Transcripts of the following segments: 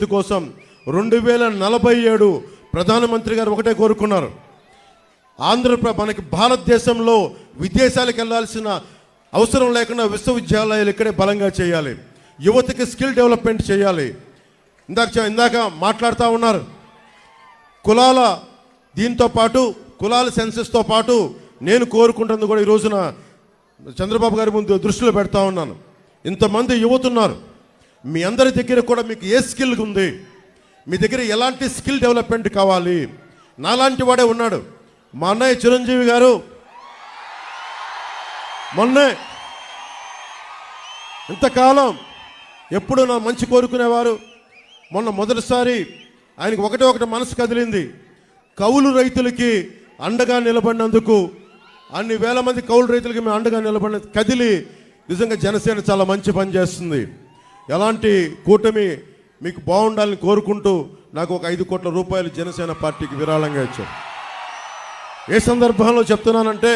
భవిష్యత్తు కోసం 2047 ప్రధానమంత్రి గారు ఒకటే కోరుకున్నారు. మనకి భారతదేశంలో విదేశాలకు వెళ్ళాల్సిన అవసరం లేకుండా విశ్వవిద్యాలయాలు ఇక్కడే బలంగా చేయాలి. యువతకి స్కిల్ డెవలప్మెంట్ చేయాలి. ఇందాక మాట్లాడుతూ ఉన్నారు. దీంతో పాటు కులాల సెన్సెస్తో పాటు నేను కోరుకుంటుంది కూడా ఈ రోజున చంద్రబాబు గారి ముందు దృష్టిలో పెడతా ఉన్నాను. ఇంతమంది యువత ఉన్నారు. మీ అందరి దగ్గర కూడా మీకు ఏ స్కిల్ ఉంది, మీ దగ్గర ఎలాంటి స్కిల్ డెవలప్మెంట్ కావాలి. నాలాంటి వాడే ఉన్నాడు. మా అన్నయ్య చిరంజీవి గారు మొన్నే ఇంతకాలం ఎప్పుడు నా మంచి కోరుకునేవారు. మొన్న మొదటిసారి ఆయనకు ఒకటి మనసు కదిలింది. కౌలు రైతులకి అండగా నిలబడినందుకు, అన్ని వేల మంది కౌలు రైతులకి మేము అండగా నిలబడిన కదిలి నిజంగా జనసేన చాలా మంచి పని చేస్తుంది. ఎలాంటి కూటమి మీకు బాగుండాలని కోరుకుంటూ నాకు ఒక 5 కోట్ల రూపాయలు జనసేన పార్టీకి విరాళంగా ఇచ్చారు. ఏ సందర్భంలో చెప్తున్నానంటే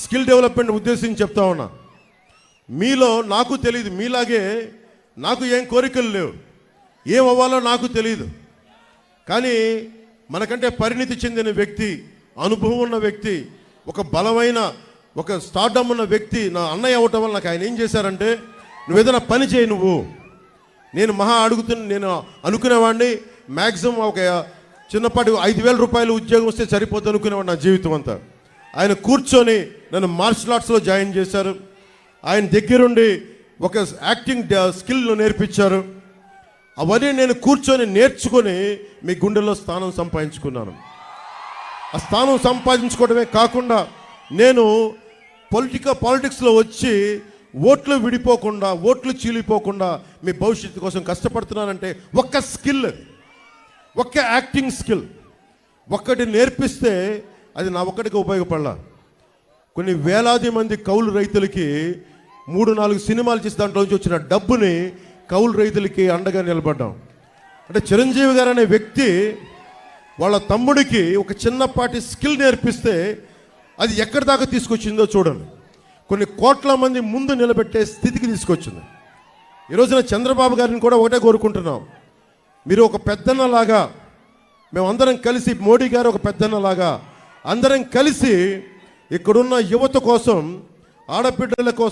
స్కిల్ డెవలప్మెంట్ ఉద్దేశించి చెప్తా ఉన్నా. మీలో నాకు తెలియదు, మీలాగే నాకు ఏం కోరికలు లేవు, ఏం అవ్వాలో నాకు తెలియదు. కానీ మనకంటే పరిణితి చెందిన వ్యక్తి, అనుభవం ఉన్న వ్యక్తి, ఒక బలమైన ఒక స్టార్డమ్ ఉన్న వ్యక్తి నా అన్నయ్య అవ్వటం వల్ల నాకు ఆయన ఏం చేశారంటే, నువ్వు ఏదైనా పని చేయి నువ్వు. నేను నేను అనుకునేవాడిని మ్యాక్సిమం ఒక చిన్నపాటి 5,000 రూపాయలు ఉద్యోగం వస్తే సరిపోద్ది అనుకునేవాడు నా జీవితం అంతా. ఆయన కూర్చొని నన్ను మార్షల్ ఆర్ట్స్లో జాయిన్ చేశారు. ఆయన దగ్గరుండి ఒక యాక్టింగ్ స్కిల్ నేర్పించారు. అవన్నీ నేను కూర్చొని నేర్చుకొని మీ గుండెల్లో స్థానం సంపాదించుకున్నాను. ఆ స్థానం సంపాదించుకోవడమే కాకుండా నేను పాలిటిక్స్లో వచ్చి ఓట్లు విడిపోకుండా, ఓట్లు చీలిపోకుండా మీ భవిష్యత్తు కోసం కష్టపడుతున్నానంటే ఒక్క స్కిల్, ఒక్క యాక్టింగ్ స్కిల్ ఒక్కటి నేర్పిస్తే అది నా ఒక్కడికి ఉపయోగపడలా. కొన్ని వేలాది మంది కౌలు రైతులకి 3-4 సినిమాలు చేసి దాంట్లో నుంచి వచ్చిన డబ్బుని కౌలు రైతులకి అండగా నిలబడ్డాం. అంటే చిరంజీవి గారు అనే వ్యక్తి వాళ్ళ తమ్ముడికి ఒక చిన్నపాటి స్కిల్ నేర్పిస్తే అది ఎక్కడి దాకా తీసుకొచ్చిందో చూడండి. కొన్ని కోట్ల మంది ముందు నిలబెట్టే స్థితికి తీసుకొచ్చింది. ఈరోజున చంద్రబాబు గారిని కూడా ఒకటే కోరుకుంటున్నాం. మీరు ఒక పెద్దన్నలాగా, మేమందరం కలిసి, మోడీ గారు ఒక పెద్దన్నలాగా అందరం కలిసి ఇక్కడున్న యువత కోసం, ఆడబిడ్డల కోసం